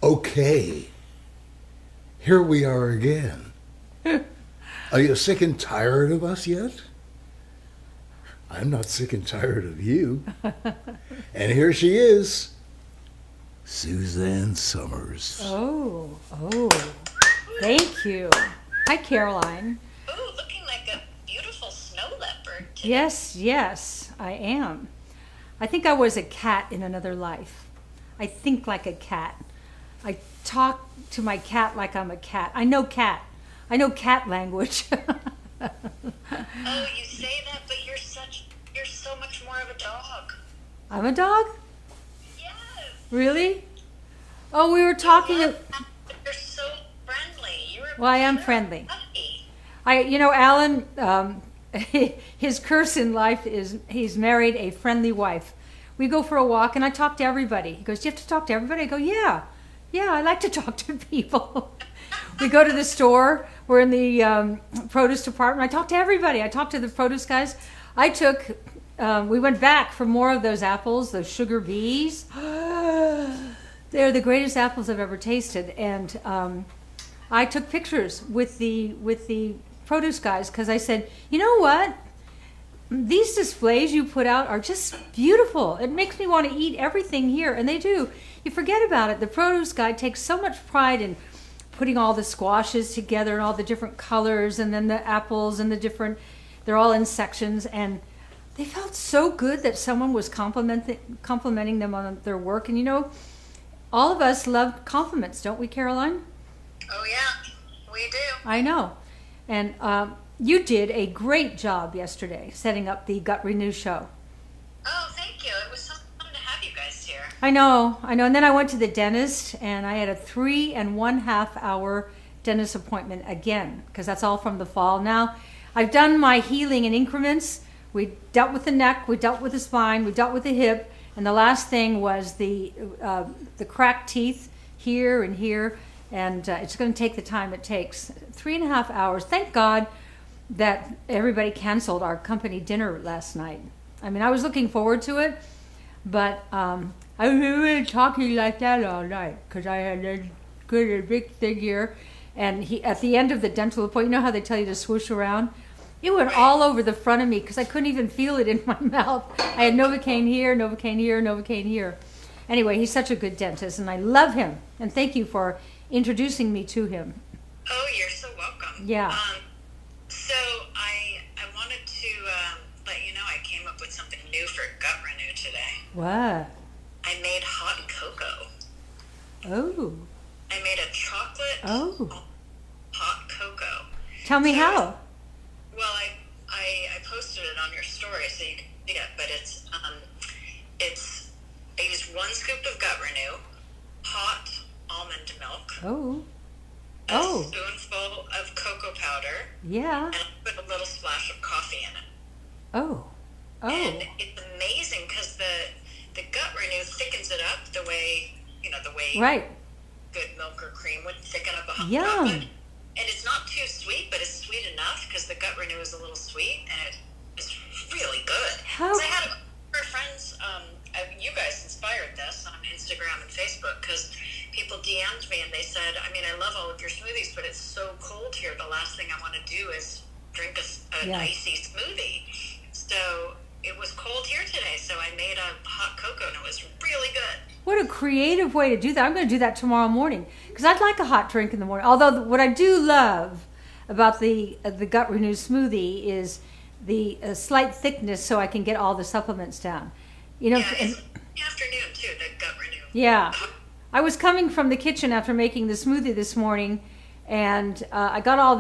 Okay, here we are again. Are you sick and tired of us yet? I'm not sick and tired of you. And here she is, Suzanne Summers. Oh, thank you. Hi, Caroline. Ooh, looking like a beautiful snow leopard today. Yes, I am. I think I was a cat in another life. I think like a cat. I talk to my cat like I'm a cat. I know cat. I know cat language. Oh, you say that, but you're so much more of a dog. I'm a dog? Yes. Really? Oh, we were talking. You're so friendly. Well, I am friendly. Puppy. Alan, his curse in life is he's married a friendly wife. We go for a walk and I talk to everybody. He goes, "Do you have to talk to everybody?" I go, Yeah, I like to talk to people. We go to the store. We're in the produce department. I talk to everybody. I talk to the produce guys. We went back for more of those apples, those sugar bees. They're the greatest apples I've ever tasted. And I took pictures with the produce guys because I said, you know what? These displays you put out are just beautiful. It makes me want to eat everything here. And they do. You forget about it. The produce guy takes so much pride in putting all the squashes together and all the different colors and then the apples and they're all in sections. And they felt so good that someone was complimenting them on their work. And all of us love compliments, don't we, Caroline? Oh, yeah, we do. I know. And you did a great job yesterday setting up the Gut Renew show. Oh, thank you. It was so fun to have you guys here. I know. And then I went to the dentist and I had a 3.5 hour dentist appointment again, because that's all from the fall. Now, I've done my healing in increments. We dealt with the neck, we dealt with the spine, we dealt with the hip, and the last thing was the cracked teeth here and here, and it's going to take the time it takes. 3.5 hours. Thank God that everybody canceled our company dinner last night. I mean, I was looking forward to it, but I was really talking like that all night because I had a big thing here, and at the end of the dental appointment, you know how they tell you to swoosh around? It went all over the front of me because I couldn't even feel it in my mouth. I had Novocaine here, Novocaine here, Novocaine here. Anyway, he's such a good dentist, and I love him. And thank you for introducing me to him. Oh, you're so welcome. Yeah. So I wanted to let you know I came up with something new for Gut Renew today. What? I made hot cocoa. Oh. I made a chocolate hot cocoa. Tell me how. Well, I posted it on your story so you can see it, but I used 1 scoop of Gut Renew, hot almond milk, a spoonful of cocoa powder, and I put a little splash of coffee in it. And it's amazing because the Gut Renew thickens it up the way good milk or cream would thicken up a hot chocolate. And it's not too sweet, but it's sweet enough because the Gut Renew is a little sweet, and it's really good. So I had our friends, you guys inspired this on Instagram and Facebook because people DM'd me and they said, I love all of your smoothies, but it's so cold here. The last thing I want to do is drink an icy smoothie. So it was cold here today, so I made a hot cocoa, and it was really good. What a creative way to do that. I'm going to do that tomorrow morning because I'd like a hot drink in the morning. Although what I do love about the Gut Renew smoothie is the slight thickness so I can get all the supplements down. It's in the afternoon too, the Gut Renew. Yeah. I was coming from the kitchen after making the smoothie this morning, and I got all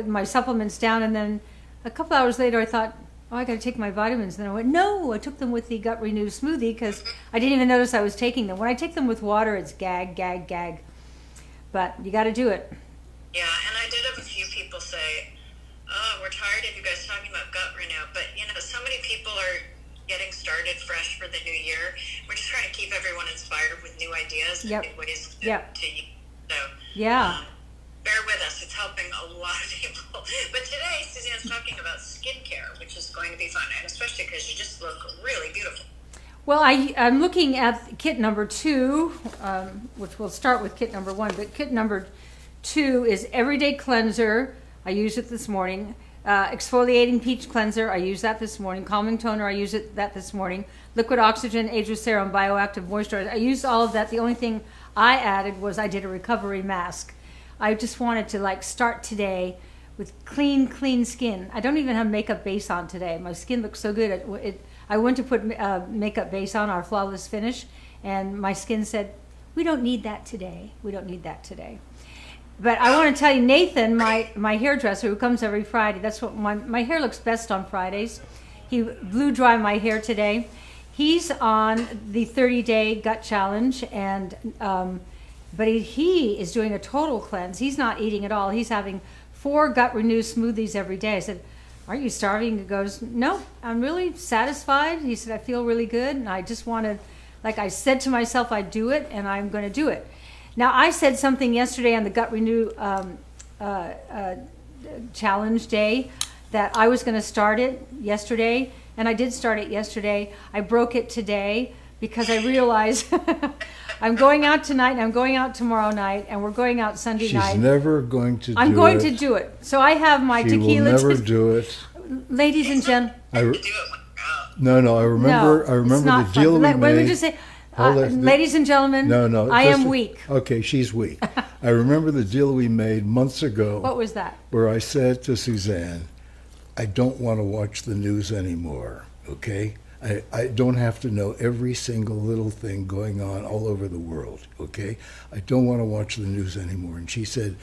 my supplements down, and then a couple hours later I thought, I got to take my vitamins. And then I went, no, I took them with the Gut Renew smoothie because I didn't even notice I was taking them. When I take them with water, it's gag, gag, gag. But you got to do it. Yeah, and I did have a few people say, we're tired of you guys talking about Gut Renew. But, so many people are getting started fresh for the new year. We're just trying to keep everyone inspired with new ideas and new ways to use. So, bear with us. It's helping a lot of people. But today, Suzanne's talking about skincare, which is going to be fun, and especially because you just look really beautiful. Well, I'm looking at kit number 2, which we'll start with kit number 1, but kit number 2 is Everyday Cleanser. I used it this morning. Exfoliating Peach Cleanser. I used that this morning. Calming Toner. I used that this morning. Liquid Oxygen, Ageless Serum, Bioactive Moisturizer. I used all of that. The only thing I added was I did a recovery mask. I just wanted to like start today with clean skin. I don't even have makeup base on today. My skin looks so good. I went to put makeup base on, our Flawless Finish, and my skin said, we don't need that today. We don't need that today. But I want to tell you, Nathan, my hairdresser who comes every Friday, that's what my hair looks best on Fridays. He blew dry my hair today. He's on the 30-day gut challenge, and but he is doing a total cleanse. He's not eating at all. He's having 4 Gut Renew smoothies every day. I said, aren't you starving? He goes, no, I'm really satisfied. He said, I feel really good, and I just want to, like I said to myself, I'd do it, and I'm going to do it. Now, I said something yesterday on the Gut Renew challenge day that I was going to start it yesterday, and I did start it yesterday. I broke it today because I realized I'm going out tonight, and I'm going out tomorrow night, and we're going out Sunday night. She's never going to do it. I'm going to do it. So I have my tequila. She will never do it. Ladies and gentlemen. No, I remember the deal we made. Let me just say, ladies and gentlemen, no, I am weak. Okay, she's weak. I remember the deal we made months ago. What was that? Where I said to Suzanne, I don't want to watch the news anymore, okay? I don't have to know every single little thing going on all over the world, okay? I don't want to watch the news anymore. And she said,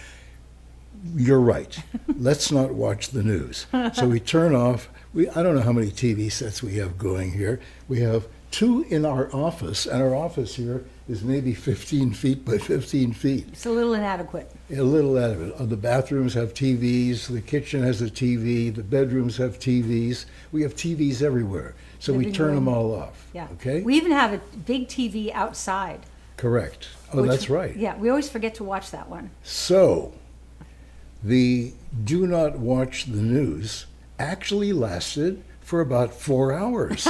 you're right. Let's not watch the news. So we turn off. I don't know how many TV sets we have going here. We have 2 in our office, and our office here is maybe 15 feet by 15 feet. It's a little inadequate. A little inadequate. The bathrooms have TVs. The kitchen has a TV. The bedrooms have TVs. We have TVs everywhere. So we turn them all off. Yeah. Okay? We even have a big TV outside. Correct. Oh, that's right. Yeah, we always forget to watch that one. So the do not watch the news actually lasted for about 4 hours.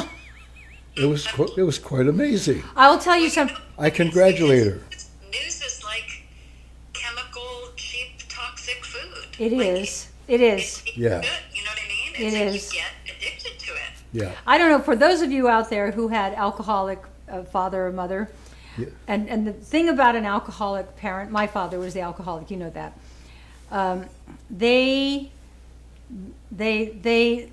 It was quite amazing. I'll tell you something. I congratulate her. News is like chemical, cheap, toxic food. It is. Yeah. Good, you know what I mean? It like is. You get addicted to it. Yeah. I don't know, for those of you out there who had alcoholic father or mother, Yeah. and the thing about an alcoholic parent, my father was the alcoholic, you know that. They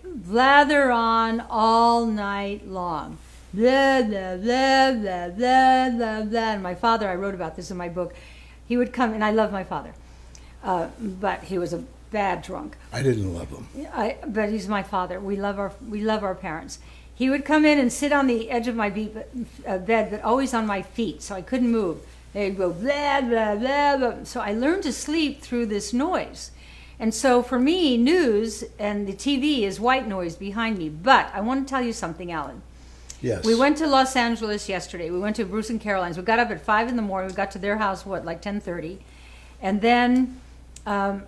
blather on all night long. Blah, blah, blah, blah, blah, blah, blah. And my father, I wrote about this in my book, he would come, and I love my father, but he was a bad drunk. I didn't love him. But he's my father. We love our parents. He would come in and sit on the edge of my bed, but always on my feet, so I couldn't move. They'd go blah, blah, blah, blah. So I learned to sleep through this noise. And so for me, news and the TV is white noise behind me. But I want to tell you something, Alan. Yes. We went to Los Angeles yesterday. We went to Bruce and Caroline's. We got up at 5 in the morning. We got to their house, like 10:30. And then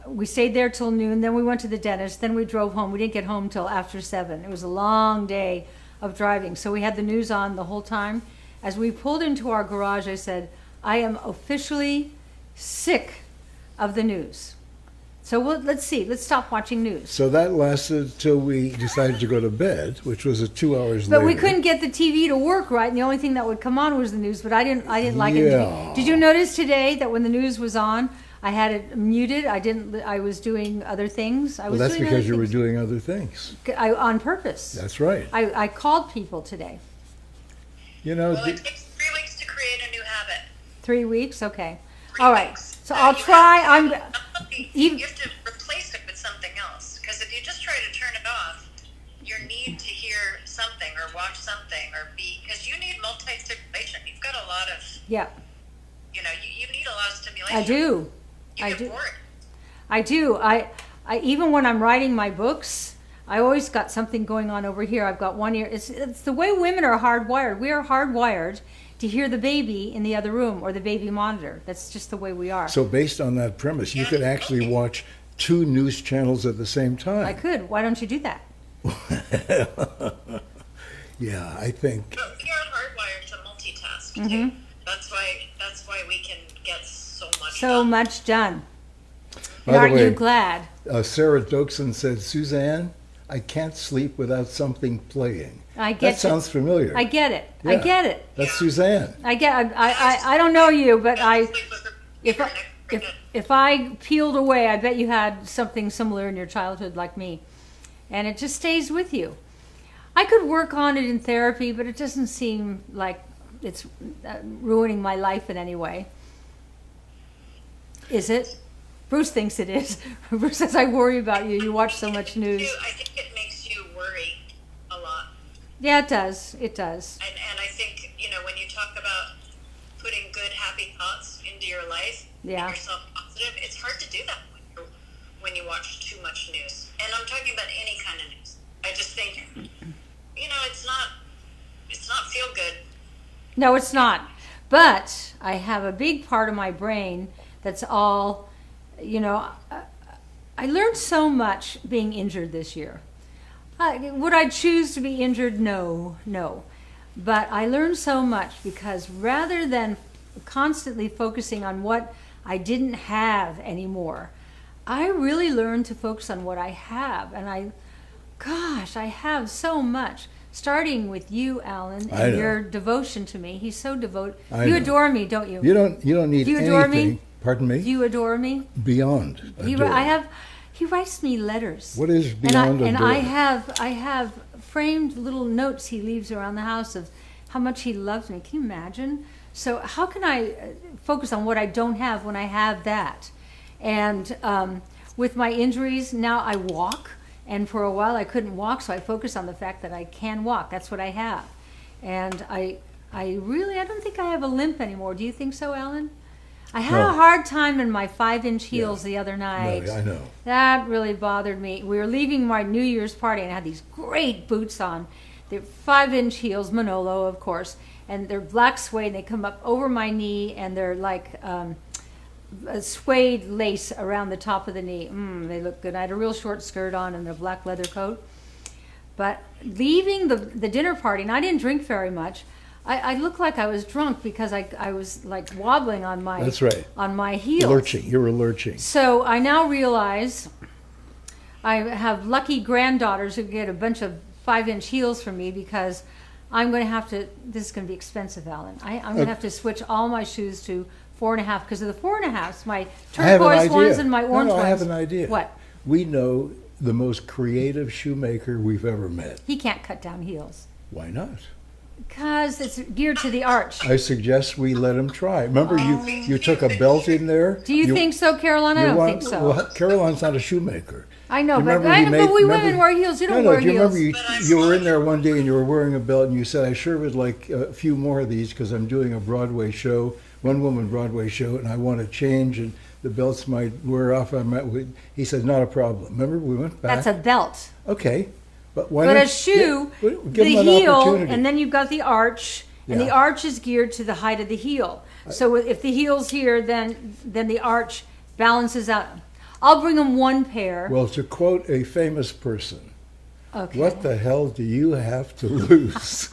we stayed there till noon. Then we went to the dentist. Then we drove home. We didn't get home till after 7. It was a long day of driving. So we had the news on the whole time. As we pulled into our garage, I said, I am officially sick of the news. So let's see. Let's stop watching news. So that lasted till we decided to go to bed, which was 2 hours later. But we couldn't get the TV to work right, and the only thing that would come on was the news. But I didn't like it. Yeah. Did you notice today that when the news was on, I had it muted? I was doing other things. Well, that's because you were doing other things. On purpose. That's right. I called people today. You know. Well, it takes 3 weeks to create a new habit. 3 weeks? Okay. 3 All right. weeks. So I'll try. You have to replace it with something else. Because if you just try to turn it off, your need to hear something or watch something or because you need multi-stimulation. You've got a lot of, Yeah. you need a lot of stimulation. I do. You get bored. I do. I even when I'm writing my books, I always got something going on over here. I've got one ear. It's the way women are hardwired. We are hardwired to hear the baby in the other room or the baby monitor. That's just the way we are. So based on that premise, you could actually watch 2 news channels at the same time. I could. Why don't you do that? Yeah, I think. But we are honest with you. That's why we can get so much done. By Aren't the way, you glad? Sarah Toxins said, Suzanne, I can't sleep without something playing. That sounds familiar. I get it. Yeah. I get it. That's Suzanne. I don't know you, but if I peeled away, I bet you had something similar in your childhood like me. And it just stays with you. I could work on it in therapy, but it doesn't seem like it's ruining my life in any way. Is it? Bruce thinks it is. Bruce says, I worry about you. You watch so much news. I think it makes you worry a lot. Yeah, it does. It does. And I think, when you talk about putting good, happy thoughts into your life, and you're self-positive, it's hard to do that when you watch too much news. And I'm talking about any kind of news. I just think, it's not feel good. No, it's not. But I have a big part of my brain that's all, I learned so much being injured this year. Would I choose to be injured? No. But I learned so much because rather than constantly focusing on what I didn't have anymore, I really learned to focus on what I have. And I have so much. Starting with you, Alan, and your devotion to me. He's so devoted. You adore me, don't you? You don't need anything. Do you adore me? Pardon me? Do you adore me? Beyond adore. He writes me letters. What is beyond adore? And I have framed little notes he leaves around the house of how much he loves me. Can you imagine? So how can I focus on what I don't have when I have that? And with my injuries, now I walk. And for a while I couldn't walk, so I focused on the fact that I can walk. That's what I have. And I don't think I have a limp anymore. Do you think so, Alan? I had a hard time in my 5-inch heels the other night. No, I know. That really bothered me. We were leaving my New Year's party and I had these great boots on. They're 5-inch heels, Manolo, of course. And they're black suede. They come up over my knee and they're like a suede lace around the top of the knee. They look good. I had a real short skirt on and a black leather coat. But leaving the dinner party, and I didn't drink very much, I looked like I was drunk because I was like wobbling on my on my heels. Lurching. You were lurching. So I now realize I have lucky granddaughters who get a bunch of 5-inch heels from me because I'm going to have to, this is going to be expensive, Alan. I'm going to have to switch all my shoes to 4.5 because of the 4.5s, my turquoise ones and my orange ones. I have an idea. What? We know the most creative shoemaker we've ever met. He can't cut down heels. Why not? Because it's geared to the arch. I suggest we let him try. Remember, you took a belt in there. Do you think so, Caroline? I don't think so. Well, Caroline's not a shoemaker. I know, but we women wear heels. You don't wear heels. Do you remember you were in there one day and you were wearing a belt and you said, I sure would like a few more of these because I'm doing a Broadway show, one-woman Broadway show, and I want to change and the belts might wear off. He said, not a problem. Remember, we went back. That's a belt. Okay. But a shoe, the heel, and then you've got the arch, and the arch is geared to the height of the heel. So if the heel's here, then the arch balances out. I'll bring them one pair. Well, to quote a famous person, okay. What the hell do you have to lose?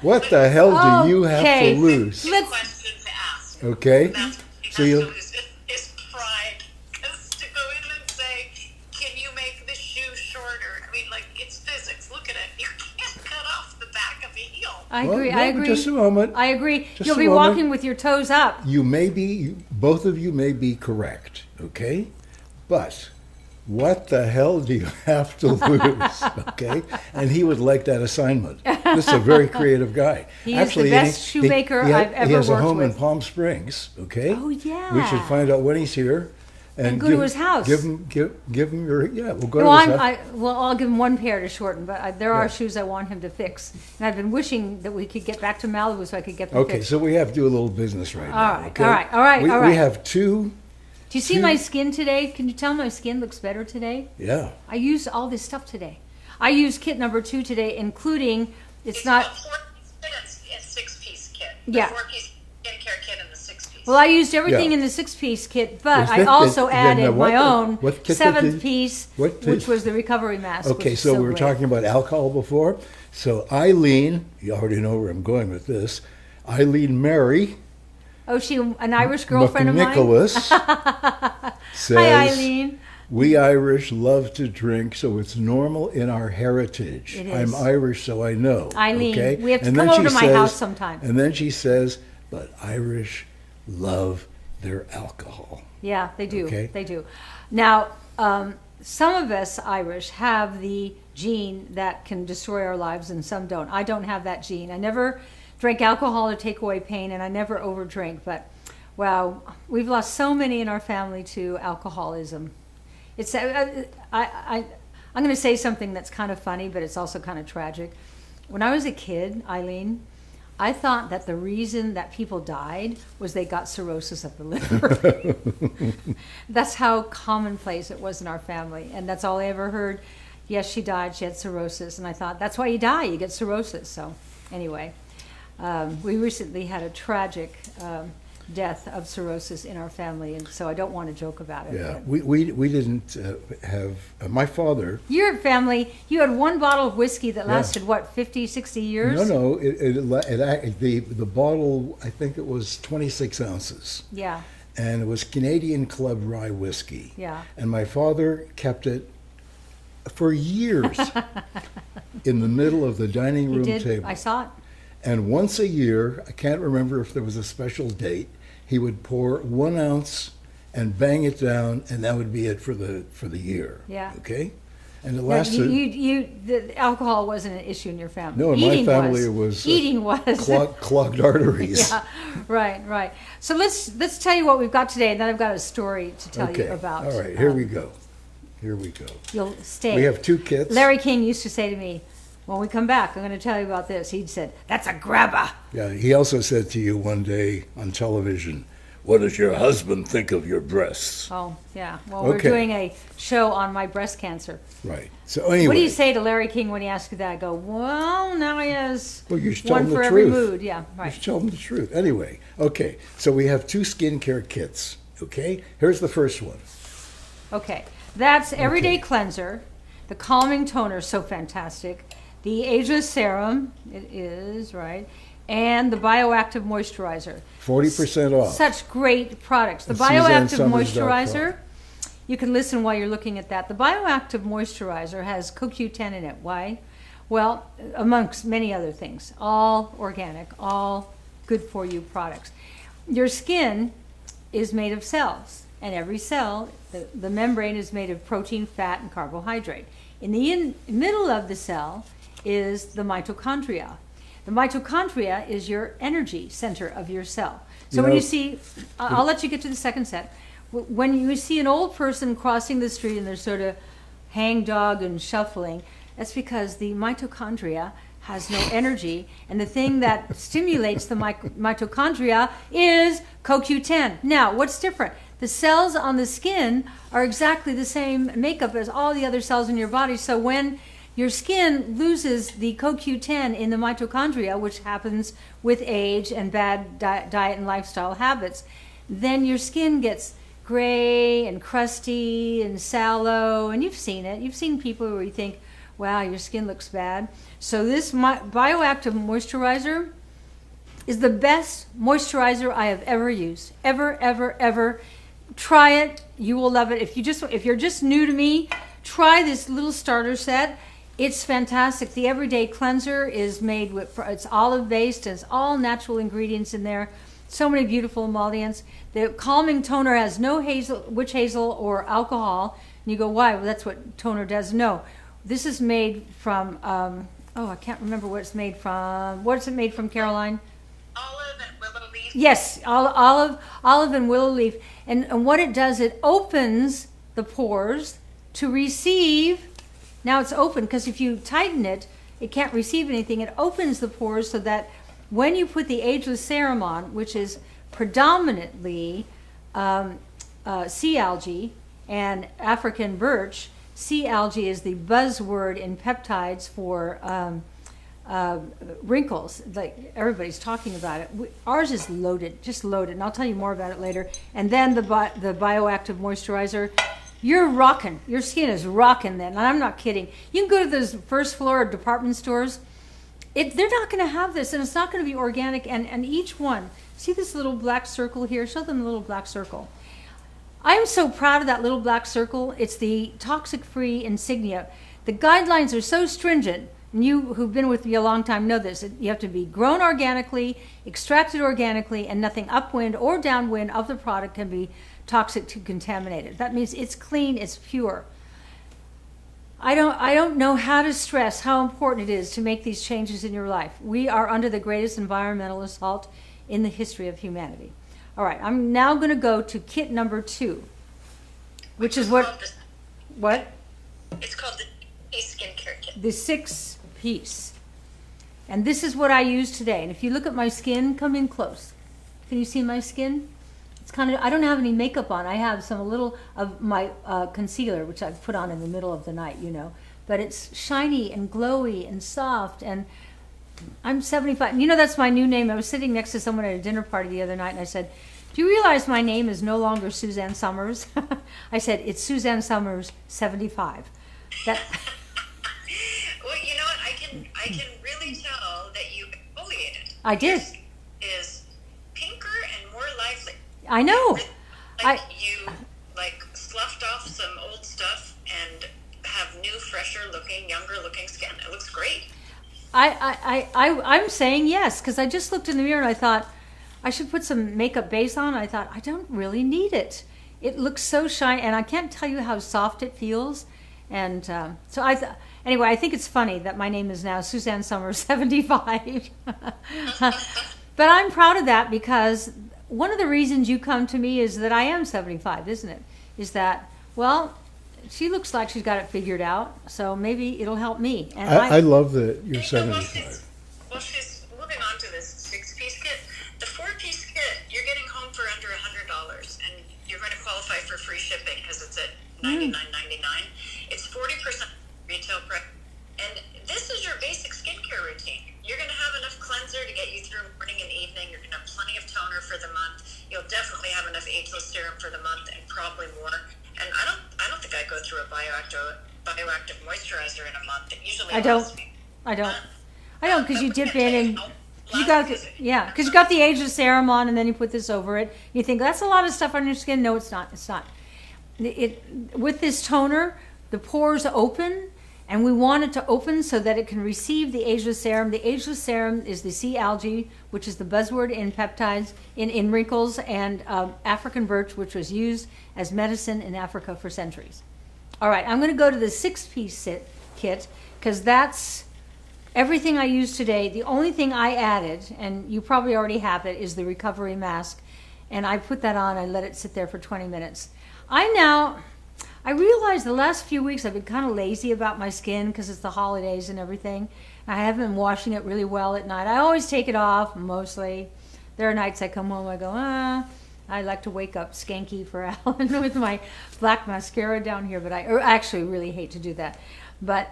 What the hell do you have to lose? Let's question to ask. Okay. So you. Is pride. Because to go in and say, can you make the shoe shorter? I mean, like, it's physics. Look at it. You can't cut off the back of a heel. I agree. Just a moment. I agree. You'll be walking with your toes up. Both of you may be correct, okay? But what the hell do you have to lose, okay? And he would like that assignment. This is a very creative guy. He is the best shoemaker I've ever worked with. He has a home in Palm Springs, okay? Oh, yeah. We should find out when he's here. And go to his house. Give him your, we'll go to his house. I'll give him one pair to shorten, but there are shoes I want him to fix. And I've been wishing that we could get back to Malibu so I could get them fixed. Okay, so we have to do a little business right now. Okay? All right. We have two. Do you see my skin today? Can you tell my skin looks better today? Yeah. I used all this stuff today. I used kit number 2 today, including, it's not... It's a 6-piece kit. Yeah. 4-piece skincare kit and the 6-piece. Well, I used everything in the 6-piece kit, but I also added my own 7th piece, which was the recovery mask. Okay, so we were talking about alcohol before. So Eileen, you already know where I'm going with this. Eileen Mary. Oh, she an Irish girlfriend of mine? Nicholas says, hi, Eileen. We Irish love to drink, so it's normal in our heritage. It is. I'm Irish, so I know. Eileen, okay? we have to And come then over she to my says- house sometime. And then she says, but Irish love their alcohol. Yeah, they do. Okay. They do. Now, some of us Irish have the gene that can destroy our lives, and some don't. I don't have that gene. I never drank alcohol to take away pain, and I never overdrink. But wow, we've lost so many in our family to alcoholism. It's I'm going to say something that's kind of funny, but it's also kind of tragic. When I was a kid, Eileen, I thought that the reason that people died was they got cirrhosis of the liver. That's how commonplace it was in our family, and that's all I ever heard. Yes, she died, she had cirrhosis, and I thought, that's why you die, you get cirrhosis. So anyway, we recently had a tragic death of cirrhosis in our family, and so I don't want to joke about it. Yeah, we didn't have, my father. Your family, you had one bottle of whiskey that lasted, what, 50, 60 years? No, the bottle, I think it was 26 ounces. Yeah. And it was Canadian Club rye whiskey. Yeah. And my father kept it for years in the middle of the dining room table. I saw it. And once a year, I can't remember if there was a special date, he would pour 1 ounce and bang it down, and that would be it for the year. Yeah. Okay? And it lasted. The alcohol wasn't an issue in your family. No, in my family it was. Eating was. Clogged arteries. Yeah, right. So let's tell you what we've got today, and then I've got a story to tell you about. All right, here we go. You'll stay. We have 2 kits. Larry King used to say to me, when we come back, I'm going to tell you about this. He'd said, that's a grabber. Yeah, he also said to you one day on television, what does your husband think of your breasts? Oh, yeah. Well, we're doing a show on my breast cancer. Right. So anyway. What do you say to Larry King when he asks you that? I go, well, now he has you should tell one him the for every truth. mood. Yeah, right. You should tell him the truth. Anyway, okay. So we have 2 skincare kits. Okay. Here's the first one. Okay. That's Everyday Cleanser. The Calming Toner, so fantastic. The Ageless Serum, it is, right? And the Bioactive Moisturizer. 40% off. Such great products. The At Bioactive SuzanneSummers.com. Moisturizer, you can listen while you're looking at that. The Bioactive Moisturizer has CoQ10 in it. Why? Well, amongst many other things. All organic, all good for you products. Your skin is made of cells, and every cell, the membrane is made of protein, fat, and carbohydrate. In the middle of the cell is the mitochondria. The mitochondria is your energy center of your cell. So when you see, I'll let you get to the second set. When you see an old person crossing the street and they're sort of hang-dog and shuffling, that's because the mitochondria has no energy, and the thing that stimulates the mitochondria is CoQ10. Now, what's different? The cells on the skin are exactly the same makeup as all the other cells in your body, so when your skin loses the CoQ10 in the mitochondria, which happens with age and bad diet and lifestyle habits, then your skin gets gray and crusty and sallow, and you've seen it. You've seen people where you think, wow, your skin looks bad. So this Bioactive Moisturizer is the best moisturizer I have ever used. Ever. Try it. You will love it. If you're just new to me, try this little starter set. It's fantastic. The Everyday Cleanser is made with, it's olive based, and it's all natural ingredients in there. So many beautiful emollients. The Calming Toner has no witch hazel or alcohol. And you go, why? Well, that's what toner does. No. This is made from, I can't remember what it's made from. What is it made from, Caroline? Olive and willow leaf. Yes, olive and willow leaf. And what it does, it opens the pores to receive. Now it's open because if you tighten it, it can't receive anything. It opens the pores so that when you put the Ageless Serum on, which is predominantly sea algae and African birch, sea algae is the buzzword in peptides for wrinkles. Like everybody's talking about it. Ours is loaded, just loaded, and I'll tell you more about it later. And then the Bioactive Moisturizer. You're rocking. Your skin is rocking then, and I'm not kidding. You can go to those first floor department stores, they're not going to have this, and it's not going to be organic. And each one, see this little black circle here? Show them the little black circle. I am so proud of that little black circle. It's the toxic-free insignia. The guidelines are so stringent, and you who've been with me a long time know this. You have to be grown organically, extracted organically, and nothing upwind or downwind of the product can be toxic to contaminated. That means it's clean, it's pure. I don't know how to stress how important it is to make these changes in your life. We are under the greatest environmental assault in the history of humanity. All right, I'm now going to go to kit number 2, which is what? It's called the skincare kit. The 6-piece. And this is what I use today. And if you look at my skin, come in close. Can you see my skin? It's kind of, I don't have any makeup on. I have a little of my concealer, which I put on in the middle of the night, you know. But it's shiny and glowy and soft, and I'm 75. You know, that's my new name. I was sitting next to someone at a dinner party the other night, and I said, do you realize my name is no longer Suzanne Summers? I said, it's Suzanne Summers, 75. That. Well, you know what? I can really tell that you exfoliated. I did. Is pinker and more lively. I know. You sloughed off some old stuff and have new, fresher looking, younger looking skin. It looks great. I'm saying yes, because I just looked in the mirror and I thought I should put some makeup base on. I thought I don't really need it. It looks so shiny, and I can't tell you how soft it feels. And anyway, I think it's funny that my name is now Suzanne Summers 75. But I'm proud of that, because one of the reasons you come to me is that I am 75, isn't it? Is that, well, she looks like she's got it figured out, so maybe it'll help me. And I love that you're 75. Well, she's moving on to this 6-piece kit. The 4-piece kit, you're getting home for under $100, and you're going to qualify for free shipping because it's at $99.99. It's 40% retail price, and this is your basic skincare routine. You're going to have enough cleanser to get you through morning and evening. You're going to have plenty of toner for the month. You'll definitely have enough ageless serum for the month, and probably more. And I don't think I go through a bioactive moisturizer in a month. It usually I don't, because you dip in and you got because you got the ageless serum on, and then you put this over it. You think that's a lot of stuff on your skin. No, it's not. It's not. With this toner, the pores open, and we want it to open so that it can receive the ageless serum. The ageless serum is the sea algae, which is the buzzword in peptides, in wrinkles, and African birch, which was used as medicine in Africa for centuries. All right, I'm going to go to the 6-piece kit, because that's everything I use today. The only thing I added, and you probably already have it, is the recovery mask. And I put that on and let it sit there for 20 minutes. I realized the last few weeks I've been kind of lazy about my skin because it's the holidays and everything. I haven't been washing it really well at night. I always take it off, mostly. There are nights I come home, I go, I like to wake up skanky for Alan with my black mascara down here, but I actually really hate to do that. But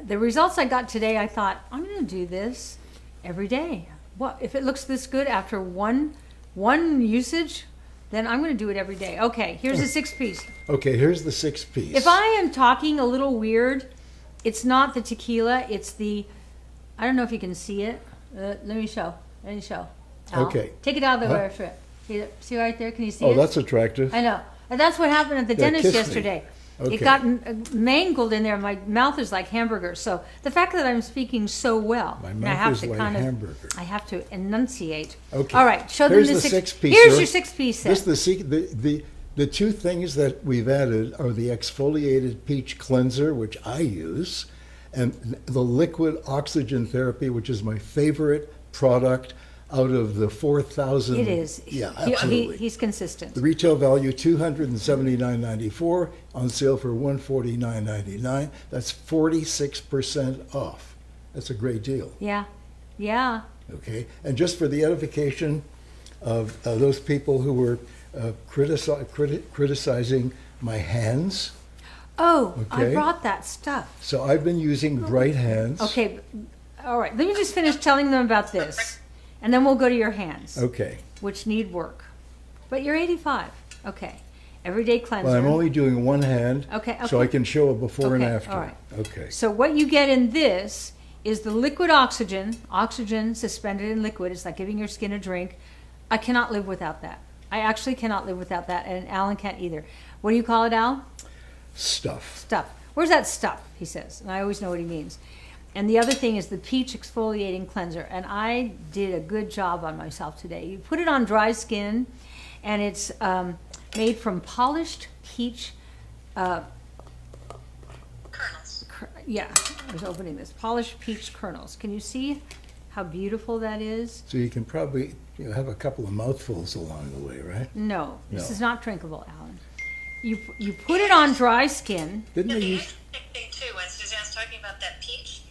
the results I got today, I thought, I'm going to do this every day. Well, if it looks this good after one usage, then I'm going to do it every day. Okay, here's the 6-piece. Okay, here's the 6-piece. If I am talking a little weird, it's not the tequila, it's the, I don't know if you can see it. Let me show. Al, okay. Take it out of the hair strip. See right there? Can you see it? Oh, that's attractive. I know. And that's what happened at the dentist yesterday. Okay. It got mangled in there. My mouth is like hamburger. So the fact that I'm speaking so well, my mouth is like hamburger. I have to enunciate. Okay. All right. Show Here's them the the 6-piece. 6-piece. Here's your 6-piece set. The two things that we've added are the exfoliated peach cleanser, which I use, and the liquid oxygen therapy, which is my favorite product out of the 4,000. It is. Yeah, absolutely. He's consistent. The retail value $279.94, on sale for $149.99. That's 46% off. That's a great deal. Yeah. Okay, and just for the edification of those people who were criticizing my hands. Oh, okay. I brought that stuff. So I've been using Bright Hands. Okay, all right. Let me just finish telling them about this, and then we'll go to your hands. Okay. Which need work. But you're 85. Okay. Everyday cleanser. Well, I'm only doing one hand. Okay. So I can show a before and after. All right. Okay. So what you get in this is the liquid oxygen, oxygen suspended in liquid. It's like giving your skin a drink. I cannot live without that. I actually cannot live without that, and Alan can't either. What do you call it, Al? Stuff. Stuff. Where's that stuff, he says, and I always know what he means. And the other thing is the peach exfoliating cleanser, and I did a good job on myself today. You put it on dry skin, and it's made from polished peach kernels. Yeah, I was opening this. Polished peach kernels. Can you see how beautiful that is? So you can probably have a couple of mouthfuls along the way, right? No, this No. is not drinkable, Alan. You put it on dry skin. Didn't And they the use... interesting thing too, when Suzanne's talking about that peach,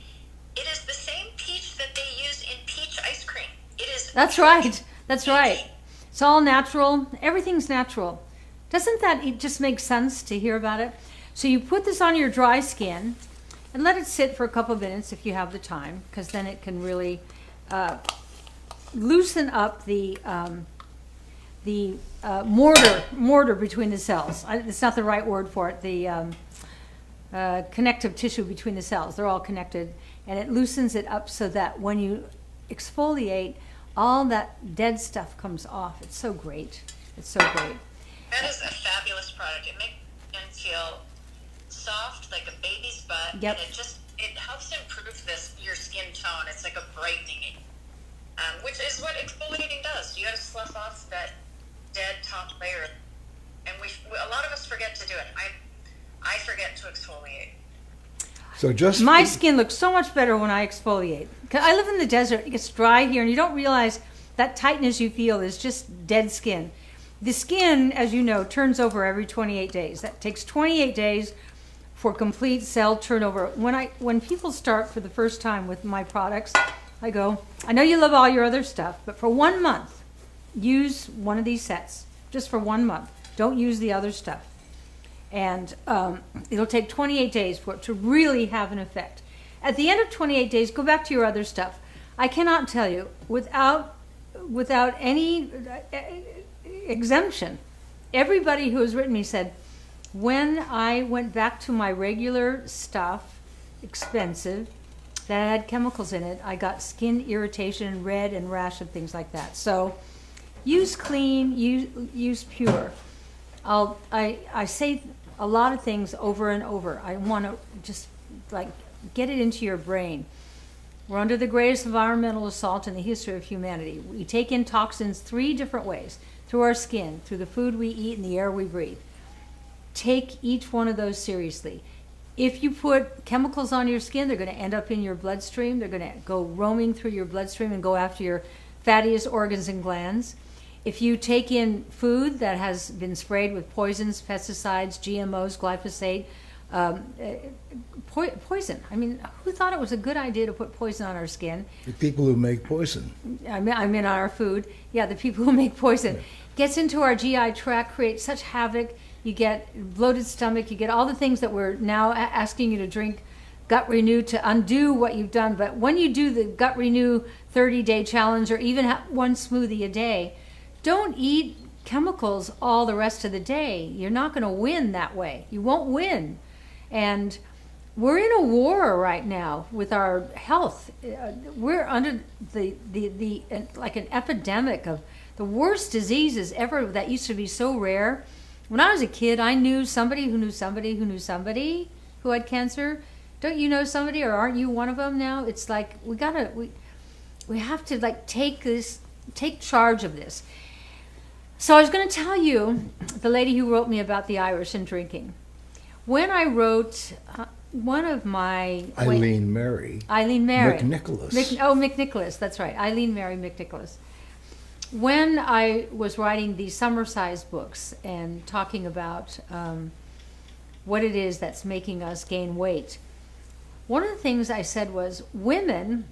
it is the same peach that they use in peach ice cream. It is. That's right. That's right. It's all natural. Everything's natural. Doesn't that it just make sense to hear about it? So you put this on your dry skin and let it sit for a couple of minutes if you have the time, because then it can really loosen up the mortar between the cells. It's not the right word for it. The connective tissue between the cells. They're all connected, and it loosens it up so that when you exfoliate, all that dead stuff comes off. It's so great. It's so great. That is a fabulous product. It makes skin feel soft like a baby's butt. Yep. And it helps improve your skin tone. It's like a brightening, which is what exfoliating does. You got to slough off that dead top layer, and a lot of us forget to do it. I forget to exfoliate. So just... My skin looks so much better when I exfoliate. 'Cause I live in the desert. It gets dry here, and you don't realize that tightness you feel is just dead skin. The skin, as you know, turns over every 28 days. That takes 28 days for complete cell turnover. When people start for the first time with my products, I go, I know you love all your other stuff, but for 1 month, use one of these sets. Just for 1 month. Don't use the other stuff. And it'll take 28 days for it to really have an effect. At the end of 28 days, go back to your other stuff. I cannot tell you, without any exemption, everybody who has written me said, when I went back to my regular stuff, expensive, that had chemicals in it, I got skin irritation, red and rash and things like that. So use clean, use pure. I say a lot of things over and over. I want to just get it into your brain. We're under the greatest environmental assault in the history of humanity. We take in toxins 3 different ways: through our skin, through the food we eat, and the air we breathe. Take each one of those seriously. If you put chemicals on your skin, they're going to end up in your bloodstream. They're going to go roaming through your bloodstream and go after your fattiest organs and glands. If you take in food that has been sprayed with poisons, pesticides, GMOs, glyphosate, poison. I mean, who thought it was a good idea to put poison on our skin? The people who make poison. I mean on our food. Yeah, the people who make poison. Yeah. Gets into our GI tract, creates such havoc. You get bloated stomach. You get all the things that we're now asking you to drink Gut Renew to undo what you've done. But when you do the Gut Renew 30-day challenge, or even have one smoothie a day, don't eat chemicals all the rest of the day. You're not going to win that way. You won't win. And we're in a war right now with our health. We're under the like an epidemic of the worst diseases ever that used to be so rare. When I was a kid, I knew somebody who knew somebody who knew somebody who had cancer. Don't you know somebody, or aren't you one of them now? It's like we have to take charge of this. So I was going to tell you the lady who wrote me about the Irish and drinking. When I wrote one of my... Eileen Mary. McNicholas. McNicholas, that's right. Eileen Mary McNicholas. When I was writing these summer-sized books and talking about what it is that's making us gain weight, one of the things I said was women...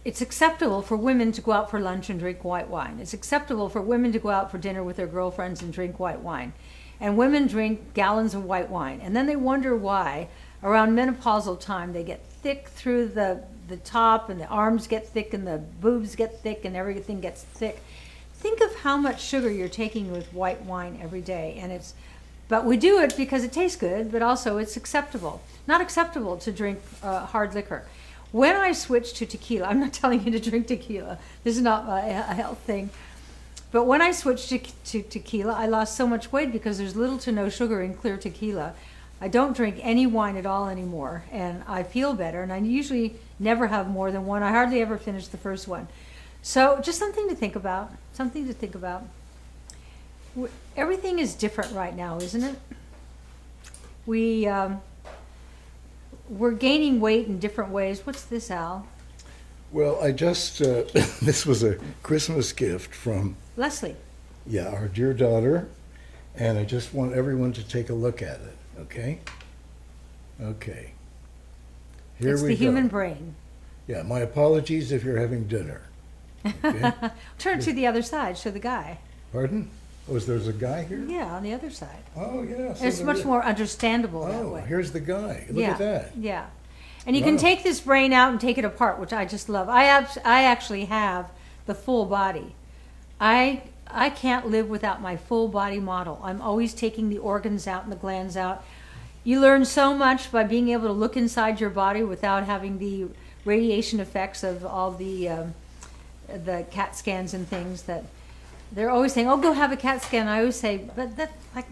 it's acceptable for women to go out for lunch and drink white wine. It's acceptable for women to go out for dinner with their girlfriends and drink white wine. And women drink gallons of white wine. And then they wonder why around menopausal time they get thick through the top, and the arms get thick and the boobs get thick and everything gets thick. Think of how much sugar you're taking with white wine every day. But we do it because it tastes good, but also it's acceptable. Not acceptable to drink hard liquor. When I switched to tequila, I'm not telling you to drink tequila. This is not a health thing. But when I switched to tequila, I lost so much weight because there's little to no sugar in clear tequila. I don't drink any wine at all anymore, and I feel better, and I usually never have more than one. I hardly ever finish the first one. So just something to think about, Everything is different right now, isn't it? We're gaining weight in different ways. What's this, Al? Well, I just, this was a Christmas gift from Leslie. Yeah, our dear daughter, and I just want everyone to take a look at it, okay? Okay. Here It's we the go. human brain. Yeah, my apologies if you're having dinner. Okay? Turn to the other side, show the guy. Pardon? Oh, there's a guy here? Yeah, on the other side. Oh, yeah. so It's there much is. more understandable that Oh, way. here's the guy. Look yeah, at that. Yeah. And you can Wow. take this brain out and take it apart, which I just love. I actually have the full body. I can't live without my full body model. I'm always taking the organs out and the glands out. You learn so much by being able to look inside your body without having the radiation effects of all the CAT scans and things that they're always saying, oh, go have a CAT scan. I always say, but that's like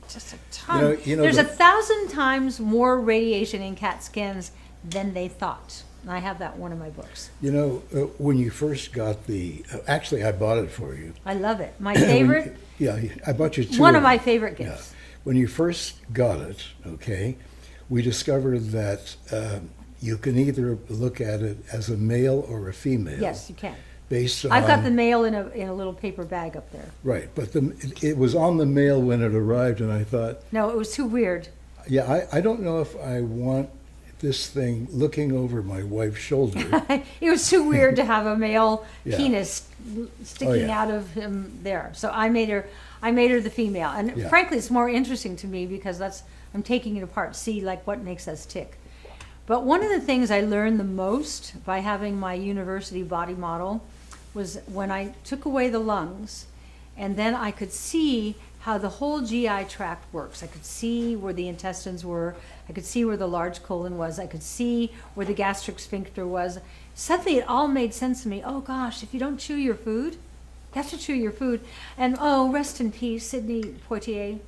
just a ton. You know There's the- 1,000 times more radiation in CAT scans than they thought. And I have that in one of my books. You know, when you first got the, actually, I bought it for you. I love it. My favorite, Yeah, I bought you two. one of of my them. favorite Yeah. gifts. When you first got it, okay, we discovered that you can either look at it as a male or a female. Yes, you can. Based on, I've got the mail in a little paper bag up there. right, but it was on the mail when it arrived, and I thought, No, it was too weird. yeah, I don't know if I want this thing looking over my wife's shoulder. It was too weird to have a male Yeah. penis sticking Oh, yeah. out of him there. So I made her the female. And Yeah. frankly, it's more interesting to me because I'm taking it apart, see like what makes us tick. But one of the things I learned the most by having my university body model was when I took away the lungs, and then I could see how the whole GI tract works. I could see where the intestines were. I could see where the large colon was. I could see where the gastric sphincter was. Suddenly it all made sense to me. Oh gosh, if you don't chew your food, you have to chew your food. And oh, rest in peace, Sidney Poitier.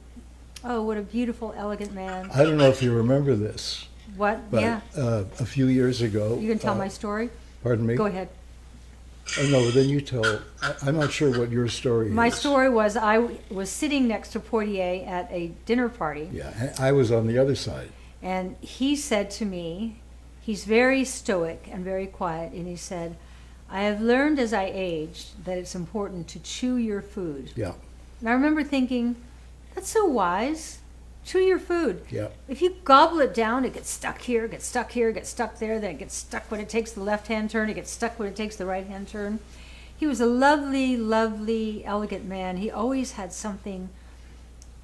Oh, what a beautiful, elegant man. I don't know if you remember this, What? but Yeah. a few years ago. You can tell my story? Pardon me? Go ahead. Oh, no, then you tell. I'm not sure what your story is. My story was I was sitting next to Poitier at a dinner party. Yeah, I was on the other side. And he said to me, he's very stoic and very quiet, and he said, I have learned as I aged that it's important to chew your food. Yeah, And I remember thinking, that's so wise. Chew your food. yeah. If you gobble it down, it gets stuck here, gets stuck here, gets stuck there, then it gets stuck when it takes the left-hand turn, it gets stuck when it takes the right-hand turn. He was a lovely, lovely, elegant man. He always had something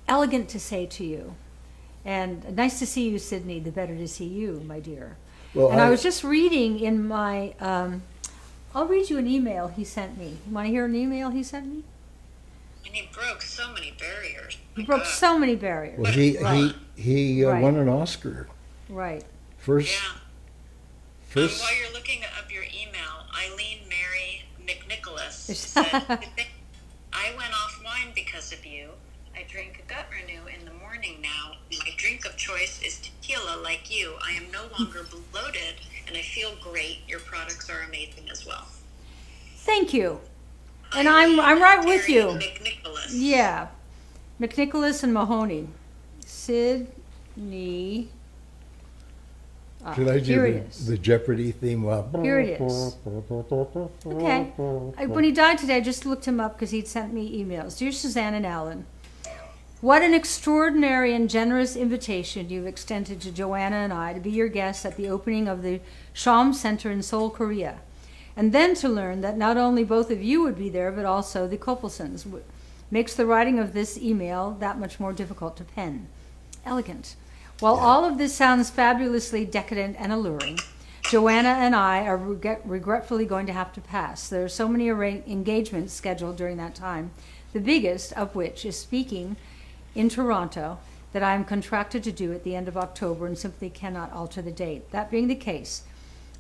elegant to say to you. And nice to see you, Sydney. The better to see you, my dear. Well, And I was just reading in my, I'll read you an email he sent me. You want to hear an email he sent me? And he broke so many barriers. He My broke God. so many barriers. Well, Right. he Right. won an Oscar. Right. First, Yeah. first. While you're looking up your email, Eileen Mary McNicholas said, I went off wine because of you. I drink Gut Renew in the morning now. My drink of choice is tequila like you. I am no longer bloated and I feel great. Your products are amazing as well. Thank you. And I'm right with you. McNicholas. Yeah. McNicholas and Mahoney. Sydney. Should I Here do it is. the Jeopardy theme? Well, Here it is. Okay. When he died today, I just looked him up because he'd sent me emails. Dear Suzanne and Alan, what an extraordinary and generous invitation you've extended to Joanna and I to be your guests at the opening of the Sham Center in Seoul, Korea. And then to learn that not only both of you would be there, but also the Kopelsons. Makes the writing of this email that much more difficult to pen. Elegant. While all of this sounds fabulously decadent and alluring, Joanna and I are regretfully going to have to pass. There are so many engagements scheduled during that time, the biggest of which is speaking in Toronto, that I am contracted to do at the end of October and simply cannot alter the date. That being the case,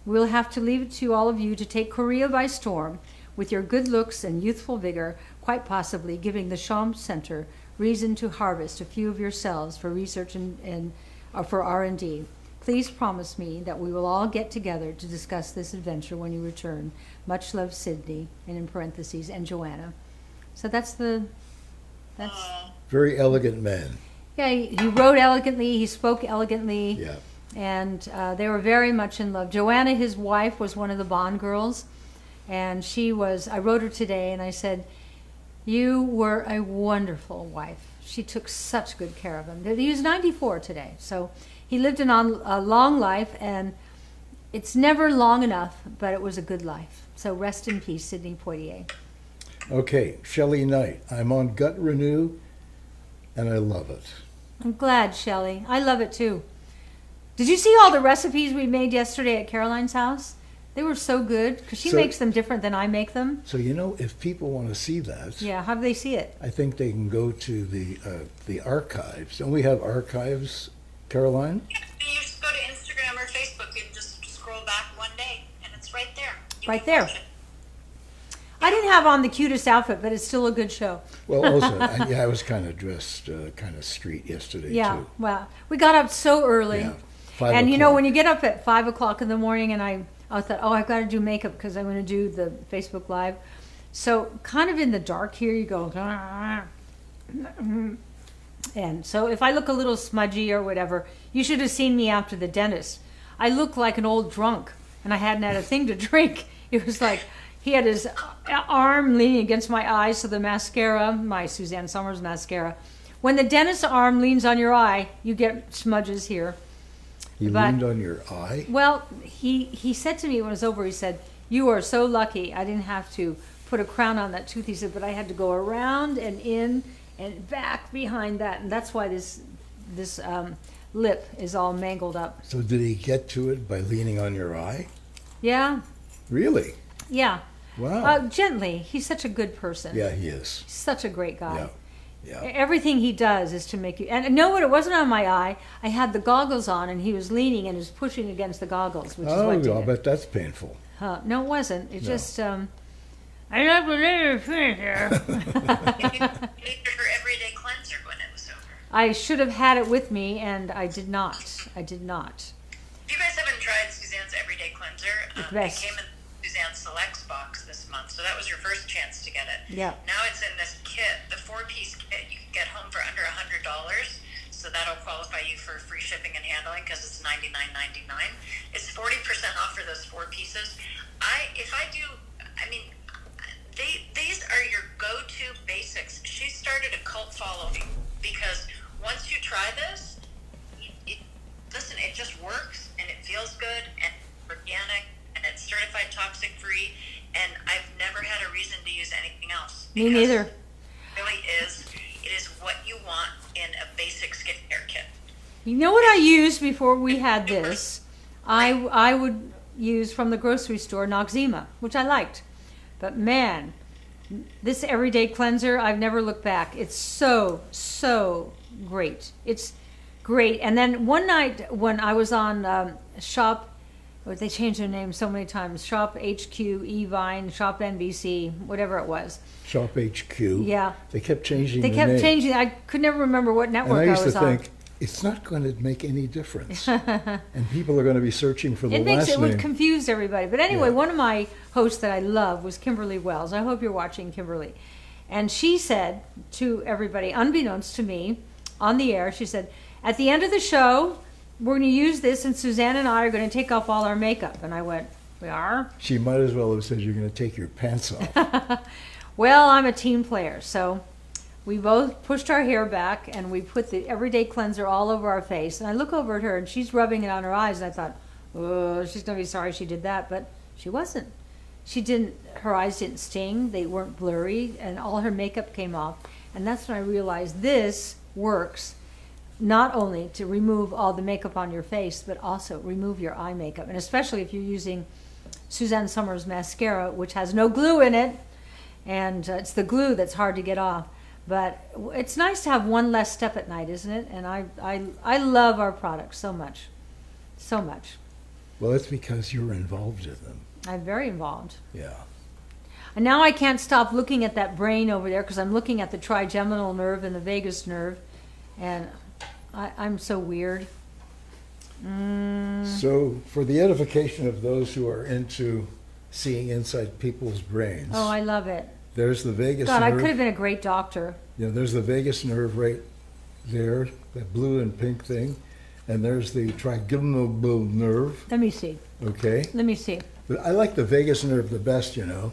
we'll have to leave it to all of you to take Korea by storm with your good looks and youthful vigor, quite possibly giving the Sham Center reason to harvest a few of yourselves for research and for R&D. Please promise me that we will all get together to discuss this adventure when you return. Much love, Sydney, and in parentheses, and Joanna. So that's very elegant man. Yeah, he wrote elegantly, he spoke elegantly. Yeah. And they were very much in love. Joanna, his wife, was one of the Bond girls. And I wrote her today and I said, you were a wonderful wife. She took such good care of him. He was 94 today. So he lived a long life, and it's never long enough, but it was a good life. So rest in peace, Sidney Poitier. Okay, Shelley Knight. I'm on Gut Renew, and I love it. I'm glad, Shelley. I love it too. Did you see all the recipes we made yesterday at Caroline's house? They were so good because she makes them different than I make them. So, if people want to see that... Yeah, how do they see it? I think they can go to the archives. Don't we have archives, Caroline? Yeah, you just go to Instagram or Facebook and just scroll back one day, and it's right there. Right there. I didn't have on the cutest outfit, but it's still a good show. Well, also, I was kind of dressed kind of street yesterday, too. Yeah, well, we got up so early. Yeah, 5 o'clock. When you get up at 5 o'clock in the morning, and I thought, I've got to do makeup because I'm going to do the Facebook Live. So kind of in the dark here, you go, and so if I look a little smudgy or whatever, you should have seen me after the dentist. I look like an old drunk, and I hadn't had a thing to drink. It was like he had his arm leaning against my eye, so the mascara, my Suzanne Summers mascara, when the dentist's arm leans on your eye, you get smudges here. He leaned on your eye? Well, he said to me when it was over, he said, you are so lucky I didn't have to put a crown on that tooth. He said, but I had to go around and in and back behind that. And that's why this lip is all mangled up. So did he get to it by leaning on your eye? Yeah. Really? Yeah. Wow. Gently. He's such a good person. Yeah, he is. He's such a great guy. Yeah. Yeah. Everything he does is to make you... And no, what? It wasn't on my eye. I had the goggles on, and he was leaning and was pushing against the goggles, which is what did I'll it. bet that's painful. No, it wasn't. It just... I don't believe it here. You needed her everyday cleanser when it was over. I should have had it with me, and I did not. I did not. If you guys haven't tried Suzanne's everyday cleanser, best. it came in Suzanne Selects box this month, so that was your first chance to get it. Yeah. Now it's in this kit, the 4-piece kit you can get home for under $100, so that'll qualify you for free shipping and handling because it's $99.99. It's 40% off for those 4 pieces. These are your go-to basics. She started a cult following because once you try this, listen, it just works and it feels good and organic and it's certified toxic-free, and I've never had a reason to use anything else. Me neither. It really is. It is what you want in a basic skincare kit. You know what I used before we had this? I would use from the grocery store Noxzema, which I liked. But man, this everyday cleanser, I've never looked back. It's so, so great. It's great. And then one night when I was on Shop, they changed their name so many times, Shop HQ, Evine, Shop NBC, whatever it was. Shop HQ. Yeah. They kept changing They the kept name. changing. I could never remember what network And I used was to on. think, it's not going to make any difference. And people are going to be searching for the last It name. would confuse everybody. But anyway, Yeah. one of my hosts that I love was Kimberly Wells. I hope you're watching, Kimberly. And she said to everybody, unbeknownst to me, on the air, she said, at the end of the show, we're going to use this, and Suzanne and I are going to take off all our makeup. And I went, we are? She might as well have said, you're going to take your pants off. Well, I'm a team player, so we both pushed our hair back, and we put the everyday cleanser all over our face. And I look over at her, and she's rubbing it on her eyes, and I thought, oh, she's going to be sorry she did that. But she wasn't. Her eyes didn't sting, they weren't blurry, and all her makeup came off. And that's when I realized this works not only to remove all the makeup on your face, but also remove your eye makeup. And especially if you're using Suzanne Summers mascara, which has no glue in it, and it's the glue that's hard to get off. But it's nice to have one less step at night, isn't it? And I love our products so much. So much. Well, that's because you're involved in them. I'm very involved. Yeah. And now I can't stop looking at that brain over there because I'm looking at the trigeminal nerve and the vagus nerve. And I'm so weird. So for the edification of those who are into seeing inside people's brains. Oh, I love it. There's the vagus God, nerve. I could have been a great doctor. Yeah, there's the vagus nerve right there, that blue and pink thing. And there's the trigeminal nerve. Let me see. Okay. Let me see. But I like the vagus nerve the best, you know.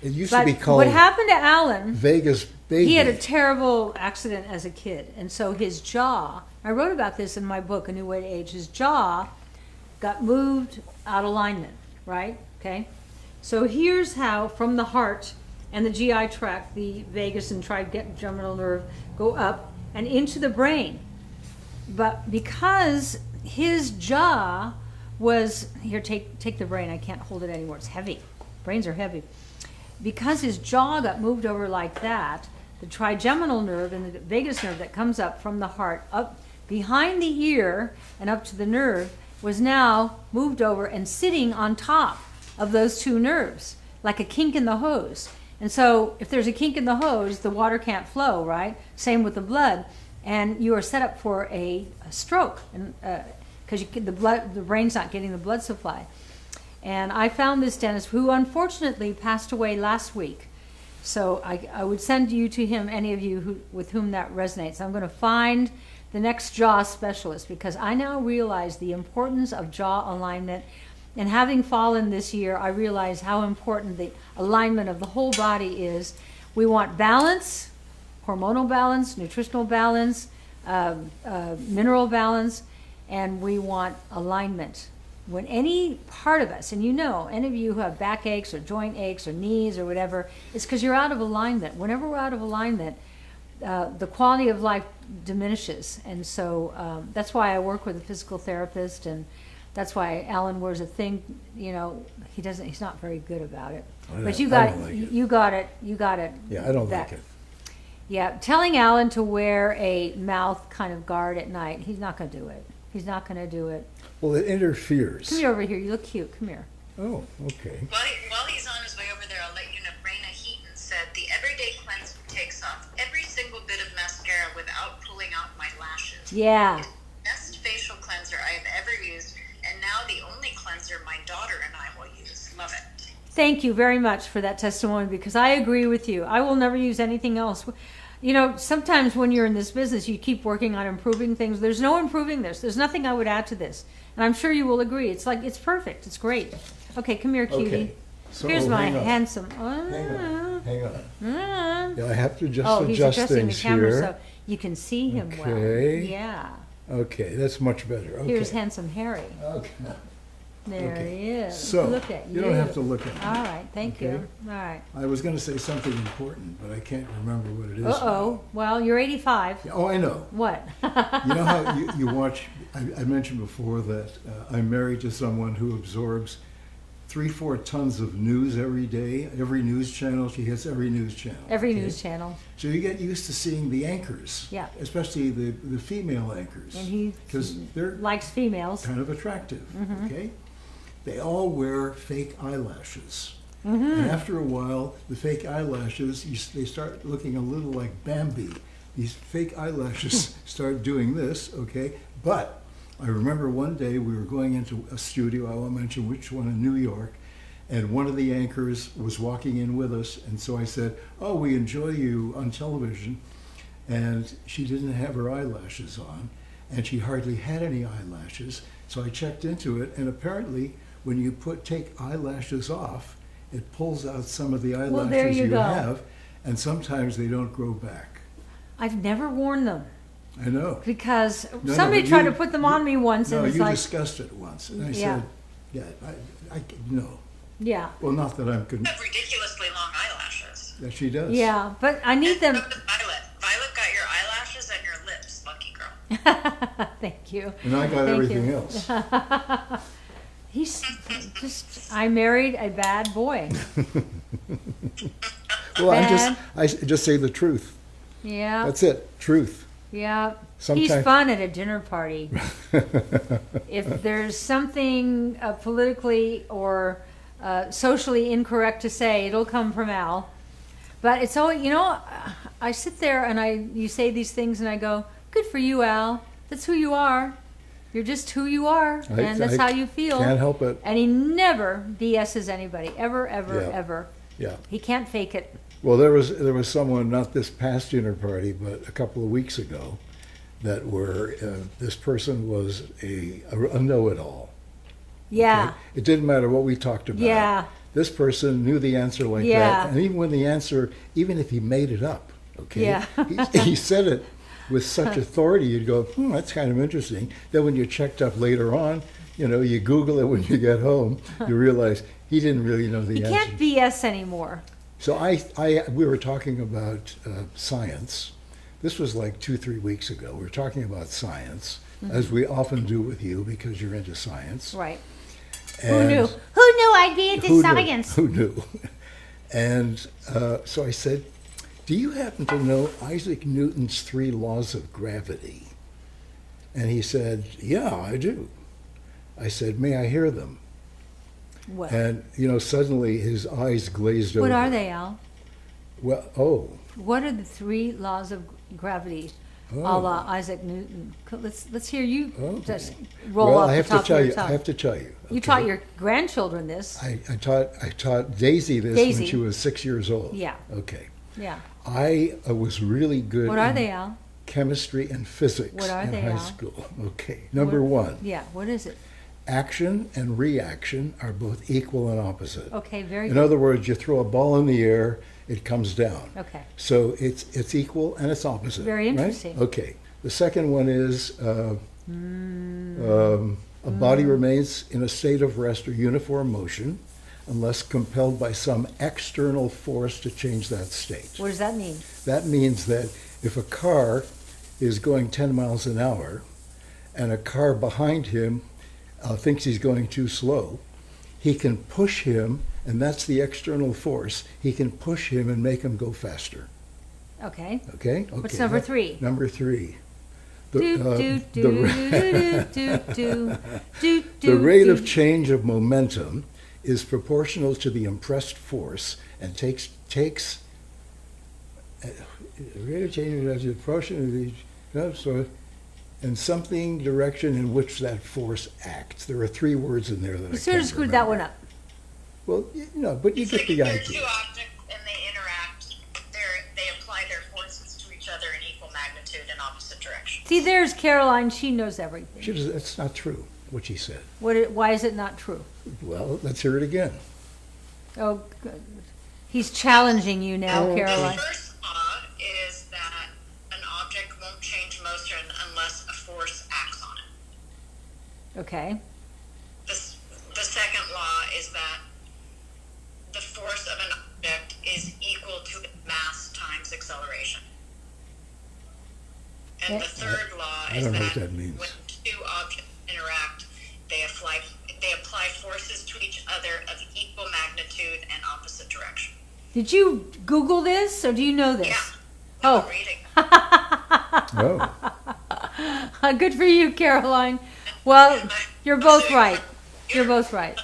It used But to be called what happened to Alan, Vegas baby. he had a terrible accident as a kid. And so his jaw, I wrote about this in my book, A New Way to Age, his jaw got moved out of alignment, right? Okay. So here's how, from the heart and the GI tract, the vagus and trigeminal nerve go up and into the brain. But because his jaw was, here, take the brain. I can't hold it anymore. It's heavy. Brains are heavy. Because his jaw got moved over like that, the trigeminal nerve and the vagus nerve that comes up from the heart up behind the ear and up to the nerve was now moved over and sitting on top of those two nerves, like a kink in the hose. And so if there's a kink in the hose, the water can't flow, right? Same with the blood. And you are set up for a stroke, and because the brain's not getting the blood supply. And I found this dentist who unfortunately passed away last week. So I would send you to him, any of you with whom that resonates. I'm going to find the next jaw specialist because I now realize the importance of jaw alignment. And having fallen this year, I realize how important the alignment of the whole body is. We want balance. Hormonal balance, nutritional balance, mineral balance, and we want alignment. When any part of us, and you know, any of you who have backaches or joint aches or knees or whatever, it's because you're out of alignment. Whenever we're out of alignment, the quality of life diminishes. And so that's why I work with a physical therapist, and that's why Alan wears a thing, you know, he's not very good about it. But you got it. Yeah, I don't like it. Yeah, telling Alan to wear a mouth kind of guard at night, he's not going to do it. He's not going to do it. Well, it interferes. Come here over here. You look cute. Come here. Oh, okay. While he's on his way over there, I'll let you know, Raina Heaton said, the Everyday Cleanser takes off every single bit of mascara without pulling out my lashes. Yeah. It's the best facial cleanser I have ever used, and now the only cleanser my daughter and I will use. Love it. Thank you very much for that testimony because I agree with you. I will never use anything else. You know, sometimes when you're in this business, you keep working on improving things. There's no improving this. There's nothing I would add to this. And I'm sure you will agree. It's like, it's perfect. It's great. Okay, come here, cutie. Okay. So, Here's my hang on. handsome. Hang on. Yeah, I have to just he's adjust adjusting things the camera here. so you can see him well. Okay. Yeah. Okay, that's much better. Okay. Here's handsome Harry. Okay. There Okay. he is. So, Look at you don't have to look at me. All right, thank you. Okay. All right. I was going to say something important, but I can't remember what it is. Uh-oh. Well, you're 85. now. Oh, I know. What? You know how you watch, I mentioned before that I'm married to someone who absorbs 3-4 tons of news every day. Every news channel, she hits every news channel. Every okay? news channel. So you get used to seeing the anchors. Yeah. Especially the female anchors. And he because they're likes females. kind of attractive, okay? They all wear fake eyelashes. Mm-hmm. And after a while, the fake eyelashes, they start looking a little like Bambi. These fake eyelashes start doing this, okay? But I remember one day we were going into a studio, I won't mention which one, in New York, and one of the anchors was walking in with us, and so I said, oh, we enjoy you on television. And she didn't have her eyelashes on, and she hardly had any eyelashes. So I checked into it, and apparently when you take eyelashes off, it pulls out some of the eyelashes there you go. have, and sometimes they don't grow back. I've never worn them I know. because No, somebody but tried you- to put them on me once, No, and it's you like, discussed it once, and I Yeah. said, yeah, no. yeah, Well, not that I'm You have ridiculously long eyelashes. that she does. yeah, but I need them. So does Violet. Violet got your eyelashes and your lips. Lucky girl. Thank you. And I got Thank everything you. else. He's just, I married a bad boy. Well, Bad. I just say the truth. Yeah. That's it. Truth. Yeah. Sometimes He's fun at a dinner party. If there's something politically or socially incorrect to say, it'll come from Al. But it's always, I sit there and you say these things and I go, good for you, Al. That's who you are. You're just who you are, and that's how you feel. Can't help it. And he never BS's anybody, ever, ever. Yeah. He can't fake it. Well, there was someone, not this past dinner party, but a couple of weeks ago, that this person was a know-it-all. Yeah. Okay? It didn't matter what we talked about. Yeah. This person knew the answer like that, and even if he made it up, okay, yeah. he said it with such authority, you'd go, that's kind of interesting. Then when you checked up later on, you Google it when you get home, you realize he didn't really know the answer. He can't BS anymore. So we were talking about science. This was like 2-3 weeks ago. We were talking about science, as we often do with you because you're into science. Right. And who knew? Who knew I'd be into science? Who knew? And so I said, do you happen to know Isaac Newton's 3 laws of gravity? And he said, yeah, I do. I said, may I hear them? What? And, suddenly his eyes glazed over. What are they, Al? Well, What are the 3 laws of gravity, a la Isaac Newton? Let's hear you just roll off the top of your tongue. I have to tell you. You taught your grandchildren this. I taught Daisy this when she was 6 years old. Yeah. Okay. Yeah. I was really good. What are they, Al? Chemistry and physics What are in they, high Al? school. Okay. Number 1. Yeah. What is it? Action and reaction are both equal and opposite. Okay. Very In good. other words, you throw a ball in the air, it comes down. Okay. So it's equal and it's opposite. Very interesting. Right? Okay. The second one is a body remains in a state of rest or uniform motion unless compelled by some external force to change that state. What does that mean? That means that if a car is going 10 miles an hour and a car behind him thinks he's going too slow, he can push him, and that's the external force. He can push him and make him go faster. Okay. Okay? What's number 3? Number 3. The rate of change of momentum is proportional to the impressed force and takes the rate of change is proportional to and something direction in which that force acts. There are 3 words in there that You sort of screwed that one up. Well, but you It's get like the if there are idea. 2 objects and they interact, they apply their forces to each other in equal magnitude in opposite directions. See, there's Caroline. She knows everything. That's not true, what she said. Why is it not true? Well, let's hear it again. Oh, good. He's challenging you now, Caroline. The first law is that an object won't change motion unless a force acts on it. Okay. The second law is that the force of an object is equal to its mass times acceleration. And the third law I is don't know that what that means. when 2 objects interact, they apply forces to each other of equal magnitude and opposite direction. Did you Google this, or do you know this? Yeah. Oh. I'm reading. Oh. Good for you, Caroline. Well, you're both right. You're both right.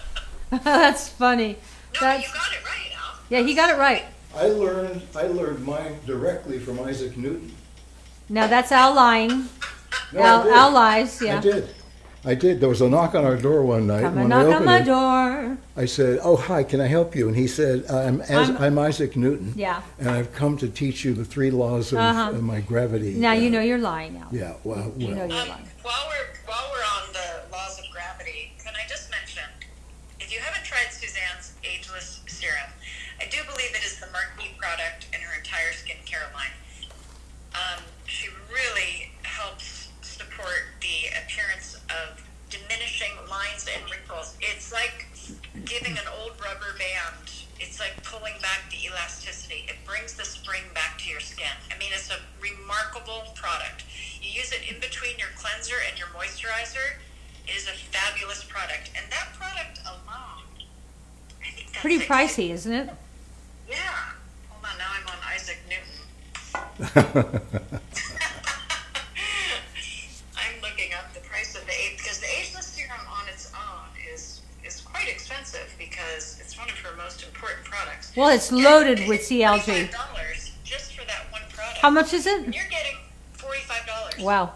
That's funny. No, That's, you got it right, Al. yeah, he got it right. I learned mine directly from Isaac Newton. Now that's Al lying. No, I did. Al lies, yeah. I did. There was a knock on our door one night. Come When and I knock on opened my it, door. I said, "Oh, hi, can I help you?" And he said, "I'm Isaac Newton, Yeah. and I've come to teach you the 3 laws of my gravity." Now you know you're lying now. Yeah. Well. You know you're lying. While we're on the laws of gravity, can I just mention, if you haven't tried Suzanne's Ageless Serum, I do believe it is the marquee product in her entire skincare line. She really helps support the appearance of diminishing lines and wrinkles. It's like giving an old rubber band. It's like pulling back the elasticity. It brings the spring back to your skin. I mean, it's a remarkable product. You use it in between your cleanser and your moisturizer. It is a fabulous product. And that product alone, I think that's Pretty like pricey, isn't it? Yeah. Hold on, now I'm on Isaac Newton. I'm looking up the price of the because the ageless serum on its own is quite expensive because it's one of her most important products. Well, it's loaded with CLG. $45 just for that one product. How much is it? And you're getting $45. Wow.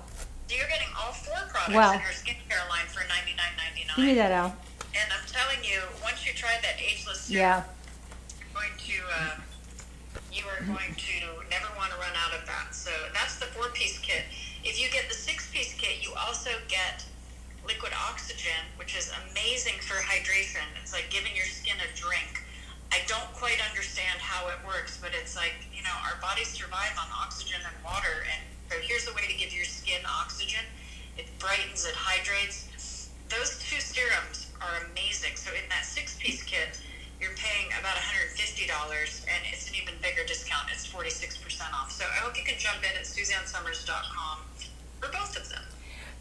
So you're getting all 4 products Wow. in her skincare line for $99.99. Give me that, Al. And I'm telling you, once you try that ageless serum, Yeah. you are going to never want to run out of that. So that's the 4-piece kit. If you get the 6-piece kit, you also get liquid oxygen, which is amazing for hydration. It's like giving your skin a drink. I don't quite understand how it works, but it's like, our bodies survive on oxygen and water. And so here's a way to give your skin oxygen. It brightens, it hydrates. Those 2 serums are amazing. So in that 6-piece kit, you're paying about $150, and it's an even bigger discount. It's 46% off. So I hope you can jump in at SuzanneSummers.com for both of them.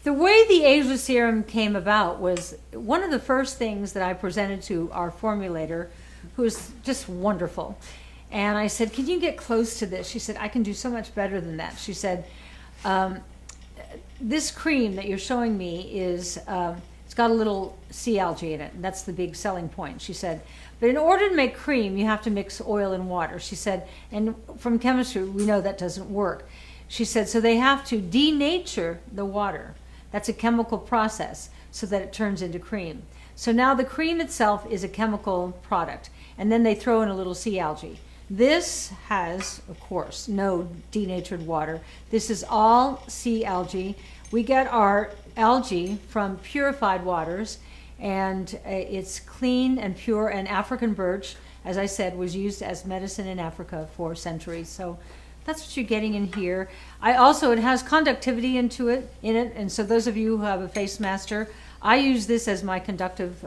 The way the ageless serum came about was one of the first things that I presented to our formulator, who is just wonderful. And I said, can you get close to this? She said, I can do so much better than that. She said, this cream that you're showing me is, it's got a little sea algae in it. And that's the big selling point. She said, but in order to make cream, you have to mix oil and water. She said, and from chemistry, we know that doesn't work. She said, so they have to denature the water. That's a chemical process so that it turns into cream. So now the cream itself is a chemical product. And then they throw in a little sea algae. This has, of course, no denatured water. This is all sea algae. We get our algae from purified waters, and it's clean and pure, and African birch, as I said, was used as medicine in Africa for centuries. So that's what you're getting in here. It has conductivity in it, and so those of you who have a face master, I use this as my conductive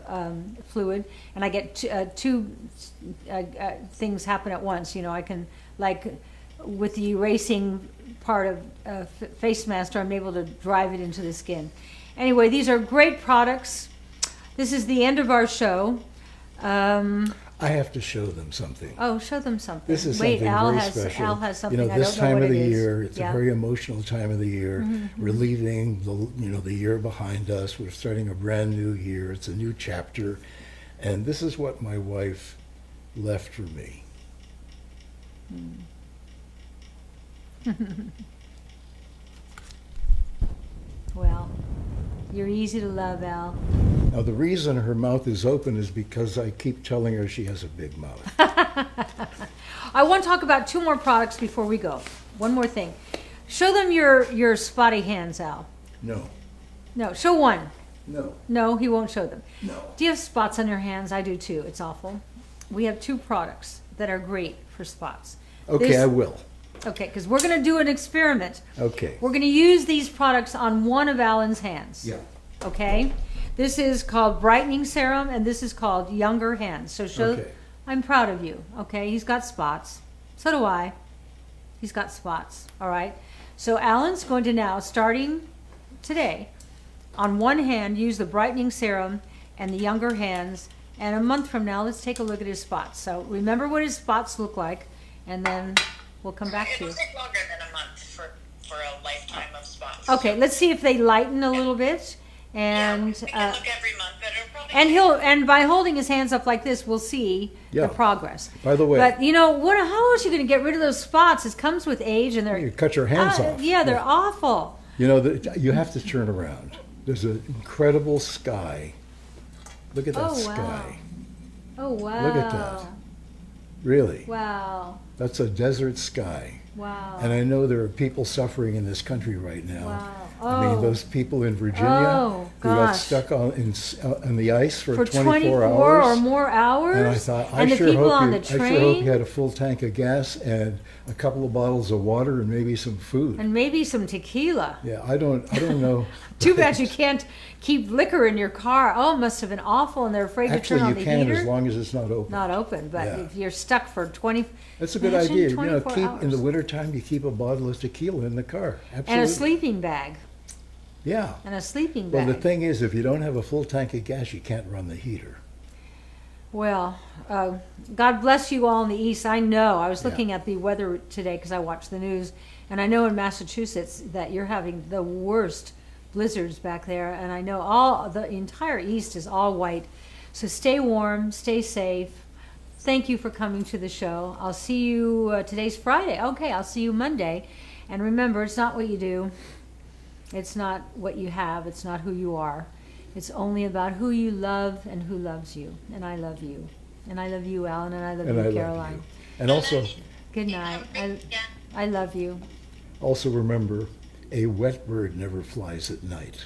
fluid, and I get two things happen at once. I can, like with the erasing part of face master, I'm able to drive it into the skin. Anyway, these are great products. This is the end of our show. I have to show them something. Oh, show them something. This is something very special. Al has something. This time of the year, it's Yeah. a very emotional time of the year. Mm-hmm. We're leaving the year behind us. We're starting a brand new year. It's a new chapter, and this is what my wife left for me. Well, you're easy to love, Al. Now, the reason her mouth is open is because I keep telling her she has a big mouth. I want to talk about 2 more products before we go. One more thing. Show them your spotty hands, Al. No. No, show one. No. No, he won't show them. No. Do you have spots on your hands? I do too. It's awful. We have 2 products that are great for spots. Okay, I will. Okay, because we're going to do an experiment. Okay. We're going to use these products on one of Alan's hands. Yeah. Okay? This is called Brightening Serum, and this is called Younger Hands. So show, Okay. I'm proud of you. Okay? He's got spots. So do I. He's got spots. All right? So Alan's going to now, starting today, on one hand, use the Brightening Serum and the Younger Hands. And a month from now, let's take a look at his spots. So remember what his spots look like, and then we'll come back to It'll you. take longer than a month for a lifetime of spots. Okay, let's see if they lighten a little bit. And we can look every month, but it'll probably and by holding his hands up like this, we'll see Yeah. the progress. By the way, But how else are you going to get rid of those spots? It comes with age, and they're you cut your hands off. Yeah, they're awful. You have to turn around. There's an incredible sky. Look at that Oh, wow. sky. Oh wow! Look at that. Really. Wow! That's a desert sky. Wow! And I know there are people suffering in this country right now. Wow! I mean, Oh. those people in Virginia Oh, who got gosh. stuck on the ice for 24 hours. or more hours. And I thought, and I the sure people hope on you, the I train, sure hope you had a full tank of gas and a couple of bottles of water and maybe some food. and maybe some tequila. Yeah, I don't know. Too bad you can't keep liquor in your car. Oh, it must have been awful, and they're afraid to Actually, turn on you the can heater. as long as it's not open. Not open, but Yeah. if you're stuck for 20, That's a good imagine idea. 24 In the hours. wintertime, you keep a bottle of tequila in the car. Absolutely. And a sleeping bag. Yeah. And a sleeping Well, bag. the thing is, if you don't have a full tank of gas, you can't run the heater. Well, God bless you all in the East. I know. I was Yeah. looking at the weather today because I watched the news, and I know in Massachusetts that you're having the worst blizzards back there, and I know the entire East is all white. So stay warm, stay safe. Thank you for coming to the show. I'll see you, today's Friday. Okay, I'll see you Monday. And remember, it's not what you do. It's not what you have. It's not who you are. It's only about who you love and who loves you. And I love you. And I love you, Alan, and I love And you, I love Caroline. you. And also, Good night. I love you. also remember, a wet bird never flies at night.